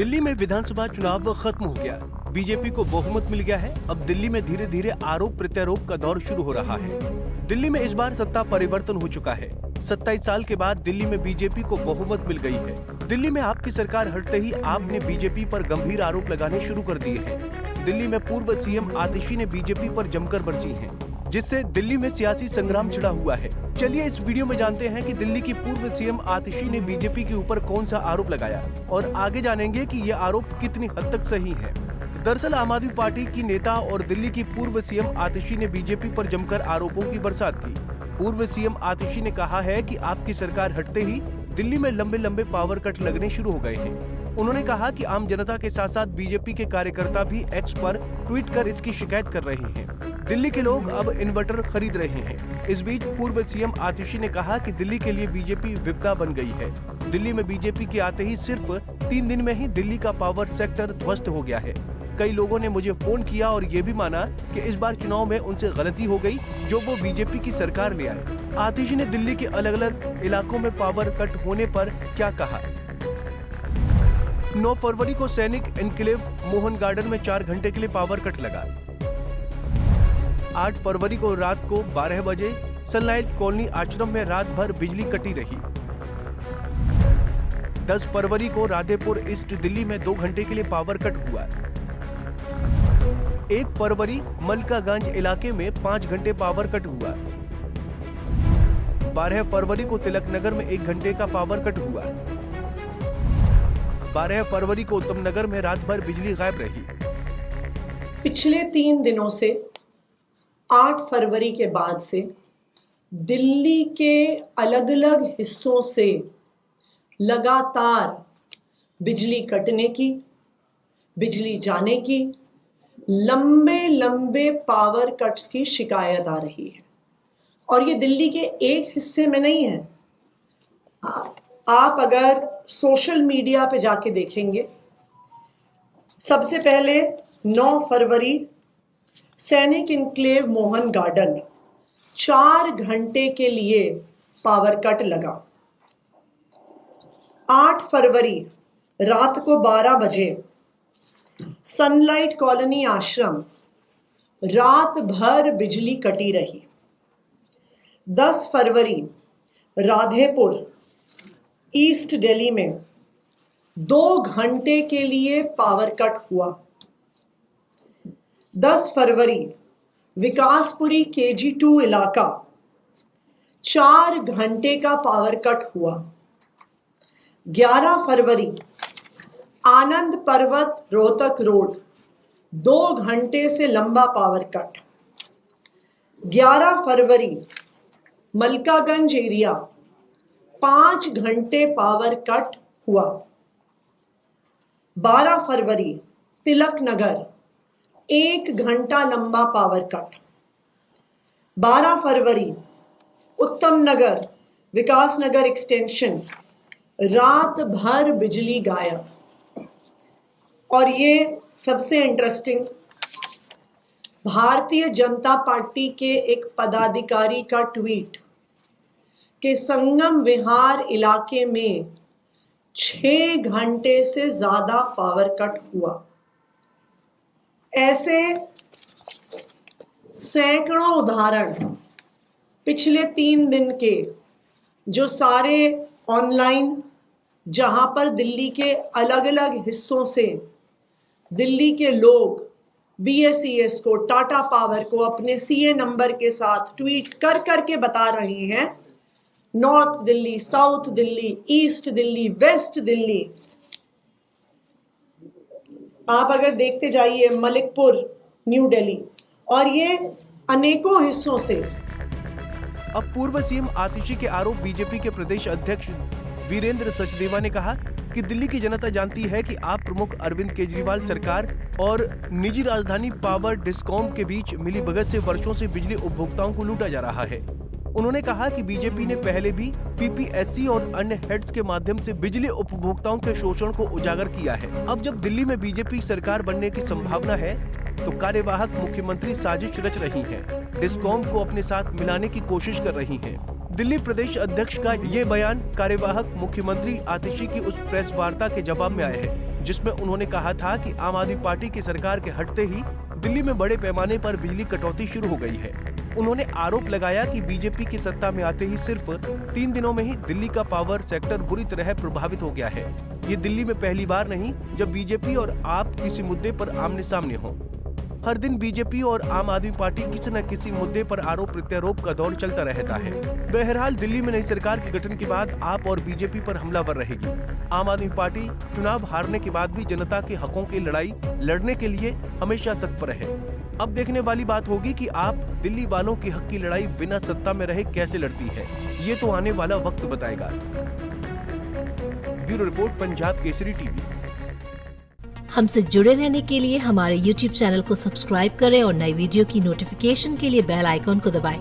दिल्ली में विधानसभा चुनाव खत्म हो गया। बीजेपी को बहुमत मिल गया है। अब दिल्ली में धीरे धीरे आरोप प्रत्यारोप का दौर शुरू हो रहा है। दिल्ली में इस बार सत्ता परिवर्तन हो चुका है। 27 साल के बाद दिल्ली में बीजेपी को बहुमत मिल गई है। दिल्ली में आपकी सरकार हटते ही आपने बीजेपी पर गंभीर आरोप लगाने शुरू कर दिए हैं। दिल्ली में पूर्व सीएम आतिशी ने बीजेपी पर जमकर बरसी हैं, जिससे दिल्ली में सियासी संग्राम छिड़ा हुआ है। चलिए इस वीडियो में जानते हैं कि दिल्ली की पूर्व सीएम आतिशी ने बीजेपी के ऊपर कौन सा आरोप लगाया और आगे जानेंगे कि ये आरोप कितनी हद तक सही है। दरअसल आम आदमी पार्टी की नेता और दिल्ली की पूर्व सीएम आतिशी ने बीजेपी पर जमकर आरोपों की बरसात की। पूर्व सीएम आतिशी ने कहा है कि आपकी सरकार हटते ही दिल्ली में लंबे लंबे पावर कट लगने शुरू हो गए हैं। उन्होंने कहा कि आम जनता के साथ साथ बीजेपी के कार्यकर्ता भी एक्स पर ट्वीट कर इसकी शिकायत कर रहे हैं। दिल्ली के लोग अब इन्वर्टर खरीद रहे हैं। इस बीच पूर्व सीएम आतिशी ने कहा कि दिल्ली के लिए बीजेपी विपदा बन गई है। दिल्ली में बीजेपी के आते ही सिर्फ 3 दिन में ही दिल्ली का पावर सेक्टर ध्वस्त हो गया है। कई लोगों ने मुझे फोन किया और ये भी माना कि इस बार चुनाव में उनसे गलती हो गई जो वो बीजेपी की सरकार ले आए। आतिशी ने दिल्ली के अलग अलग इलाकों में पावर कट होने पर क्या कहा। 9 फरवरी को सैनिक एन्क्लेव मोहन गार्डन में 4 घंटे के लिए पावर कट लगा। 8 फरवरी को रात को 12 बजे सनलाइट कॉलोनी आश्रम में रात भर बिजली कटी रही। 10 फरवरी को राधेपुर ईस्ट दिल्ली में 2 घंटे के लिए पावर कट हुआ। 1 फरवरी मलकागंज इलाके में 5 घंटे पावर कट हुआ। 12 फरवरी को तिलक नगर में 1 घंटे का पावर कट हुआ। 12 फरवरी को उत्तम नगर में रात भर बिजली गायब रही। पिछले 3 दिनों से 8 फरवरी के बाद से दिल्ली के अलग अलग हिस्सों से लगातार बिजली कटने की, बिजली जाने की, लंबे लंबे पावर कट्स की शिकायत आ रही है। और ये दिल्ली के एक हिस्से में नहीं है। आप अगर सोशल मीडिया पे जाके देखेंगे, सबसे पहले 9 फरवरी सैनिक एन्क्लेव मोहन गार्डन 4 घंटे के लिए पावर कट लगा। 8 फरवरी रात को 12 बजे सनलाइट कॉलोनी आश्रम रात भर बिजली कटी रही। 10 फरवरी राधेपुर ईस्ट दिल्ली में 2 घंटे के लिए पावर कट हुआ। 10 फरवरी विकासपुरी KG2 इलाका 4 घंटे का पावर कट हुआ। 11 फरवरी आनंद पर्वत रोहतक रोड 2 घंटे से लंबा पावर कट। 11 फरवरी मलकागंज एरिया 5 घंटे पावर कट हुआ। 12 फरवरी तिलक नगर 1 घंटा लंबा पावर कट। 12 फरवरी उत्तम नगर विकास नगर एक्सटेंशन रात भर बिजली गायब। और ये सबसे इंटरेस्टिंग, भारतीय जनता पार्टी के एक पदाधिकारी का ट्वीट कि संगम विहार इलाके में 6 घंटे से ज्यादा पावर कट हुआ। ऐसे सैकड़ों उदाहरण पिछले 3 दिन के जो सारे ऑनलाइन, जहां पर दिल्ली के अलग अलग हिस्सों से दिल्ली के लोग BSES को, टाटा पावर को अपने CA नंबर के साथ ट्वीट कर करके बता रहे हैं, north Delhi, south Delhi, east Delhi, west Delhi. आप अगर देखते जाइए मलिकपुर, न्यू दिल्ली, और ये अनेकों हिस्सों से। अब पूर्व सीएम आतिशी के आरोप बीजेपी के प्रदेश अध्यक्ष वीरेंद्र सचदेवा ने कहा कि दिल्ली की जनता जानती है कि आप प्रमुख अरविंद केजरीवाल सरकार और निजी राजधानी पावर डिस्कॉम के बीच मिलीभगत से वर्षों से बिजली उपभोक्ताओं को लूटा जा रहा है। उन्होंने कहा कि बीजेपी ने पहले भी PPSC और अन्य हेड्स के माध्यम से बिजली उपभोक्ताओं के शोषण को उजागर किया है। अब जब दिल्ली में बीजेपी सरकार बनने की संभावना है तो कार्यवाहक मुख्यमंत्री साजिश रच रही हैं, डिस्कॉम को अपने साथ मिलाने की कोशिश कर रही हैं। दिल्ली प्रदेश अध्यक्ष का ये बयान कार्यवाहक मुख्यमंत्री आतिशी की उस प्रेस वार्ता के जवाब में आया है जिसमें उन्होंने कहा था कि आम आदमी पार्टी की सरकार के हटते ही दिल्ली में बड़े पैमाने पर बिजली कटौती शुरू हो गई है। उन्होंने आरोप लगाया कि बीजेपी की सत्ता में आते ही सिर्फ 3 दिनों में ही दिल्ली का पावर सेक्टर बुरी तरह प्रभावित हो गया है। ये दिल्ली में पहली बार नहीं जब बीजेपी और आप किसी मुद्दे पर आमने सामने हो। हर दिन बीजेपी और आम आदमी पार्टी किसी न किसी मुद्दे पर आरोप प्रत्यारोप का दौर चलता रहता है। बहरहाल दिल्ली में नई सरकार के गठन के बाद आप और बीजेपी पर हमलावर रहेगी। आम आदमी पार्टी चुनाव हारने के बाद भी जनता के हकों की लड़ाई लड़ने के लिए हमेशा तत्पर है। अब देखने वाली बात होगी कि आप दिल्ली वालों के हक की लड़ाई बिना सत्ता में रहे कैसे लड़ती है। ये तो आने वाला वक्त बताएगा। Bureau report, Punjab Kesari TV. हमसे जुड़े रहने के लिए हमारे YouTube चैनल को सब्सक्राइब करें और नई वीडियो की नोटिफिकेशन के लिए बेल आइकॉन को दबाएं।